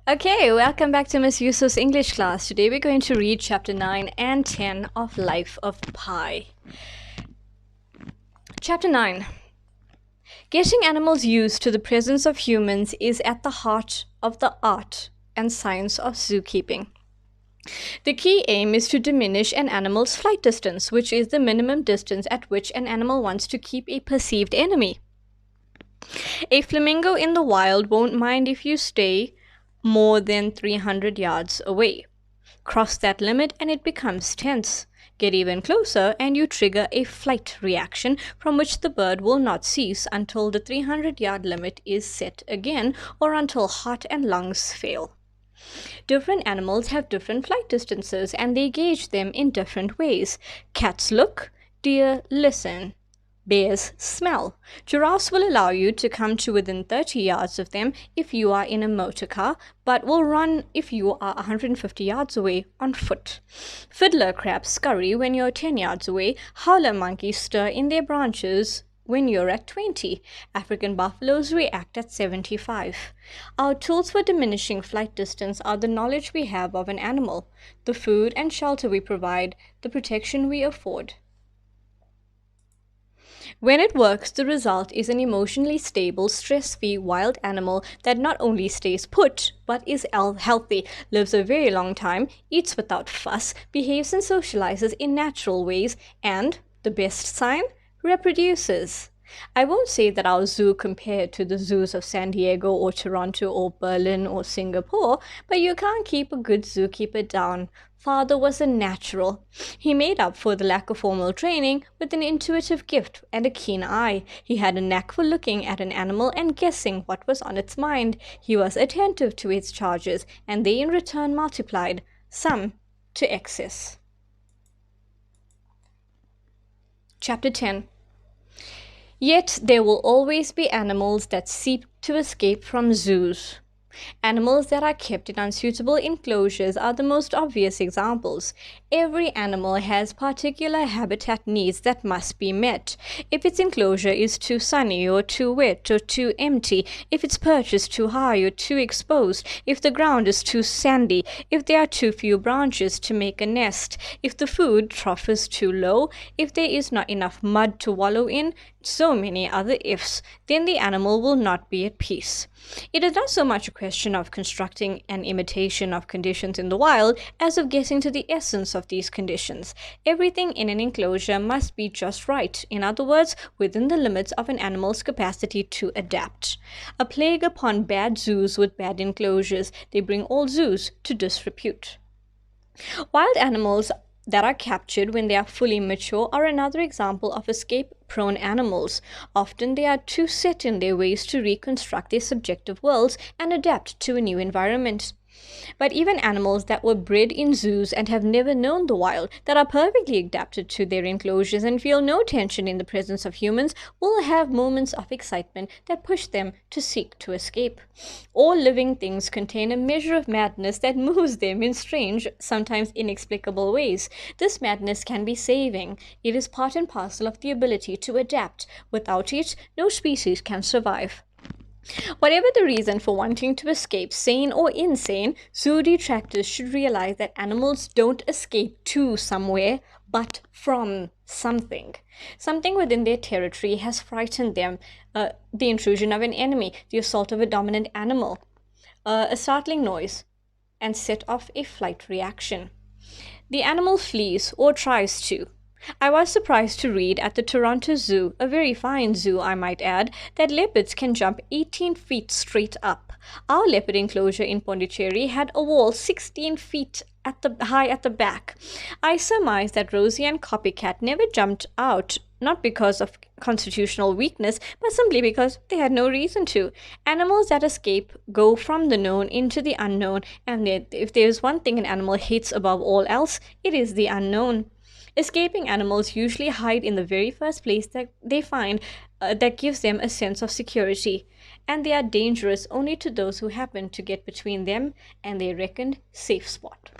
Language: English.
Okay, welcome back to Miss Yusuf's English class. Today we're going to read chapter 9 and 10 of Life of Pi. Chapter 9. Getting animals used to the presence of humans is at the heart of the art and science of zookeeping. The key aim is to diminish an animal's flight distance, which is the minimum distance at which an animal wants to keep a perceived enemy. A flamingo in the wild won't mind if you stay more than 300 yards away. Cross that limit and it becomes tense. Get even closer and you trigger a flight reaction from which the bird will not cease until the 300-yard limit is set again or until heart and lungs fail. Different animals have different flight distances and they gauge them in different ways. Cats look, deer listen. Bears smell. Giraffes will allow you to come to within 30 yards of them if you are in a motor car, but will run if you are 150 yards away on foot. Fiddler crabs scurry when you're 10 yards away. Howler monkeys stir in their branches when you're at 20. African buffaloes react at 75. Our tools for diminishing flight distance are the knowledge we have of an animal, the food and shelter we provide, the protection we afford. When it works, the result is an emotionally stable, stress-free wild animal that not only stays put, but is healthy, lives a very long time, eats without fuss, behaves and socializes in natural ways, and, the best sign, reproduces. I won't say that our zoo compared to the zoos of San Diego or Toronto or Berlin or Singapore, but you can't keep a good zookeeper down. Father was a natural. He made up for the lack of formal training with an intuitive gift and a keen eye. He had a knack for looking at an animal and guessing what was on its mind. He was attentive to its charges, and they in return multiplied, some to excess. Chapter 10. Yet there will always be animals that seek to escape from zoos. Animals that are kept in unsuitable enclosures are the most obvious examples. Every animal has particular habitat needs that must be met. If its enclosure is too sunny or too wet or too empty, if its perch is too high or too exposed, if the ground is too sandy, if there are too few branches to make a nest, if the food trough is too low, if there is not enough mud to wallow in, so many other ifs, then the animal will not be at peace. It is not so much a question of constructing an imitation of conditions in the wild as of getting to the essence of these conditions. Everything in an enclosure must be just right, in other words, within the limits of an animal's capacity to adapt. A plague upon bad zoos with bad enclosures, they bring all zoos to disrepute. Wild animals that are captured when they are fully mature are another example of escape-prone animals. Often they are too set in their ways to reconstruct their subjective worlds and adapt to a new environment. But even animals that were bred in zoos and have never known the wild, that are perfectly adapted to their enclosures and feel no tension in the presence of humans, will have moments of excitement that push them to seek to escape. All living things contain a measure of madness that moves them in strange, sometimes inexplicable ways. This madness can be saving. It is part and parcel of the ability to adapt. Without it, no species can survive. Whatever the reason for wanting to escape, sane or insane, zoo detractors should realize that animals don't escape to somewhere, but from something. Something within their territory has frightened them, the intrusion of an enemy, the assault of a dominant animal, a startling noise, and set off a flight reaction. The animal flees or tries to. I was surprised to read at the Toronto Zoo, a very fine zoo I might add, that leopards can jump 18 feet straight up. Our leopard enclosure in Pondicherry had a wall 16 feet high at the back. I surmise that Rosie and Copycat never jumped out, not because of constitutional weakness, but simply because they had no reason to. Animals that escape go from the known into the unknown, and if there is one thing an animal hates above all else, it is the unknown. Escaping animals usually hide in the very first place that they find that gives them a sense of security, and they are dangerous only to those who happen to get between them and their reckoned safe spot.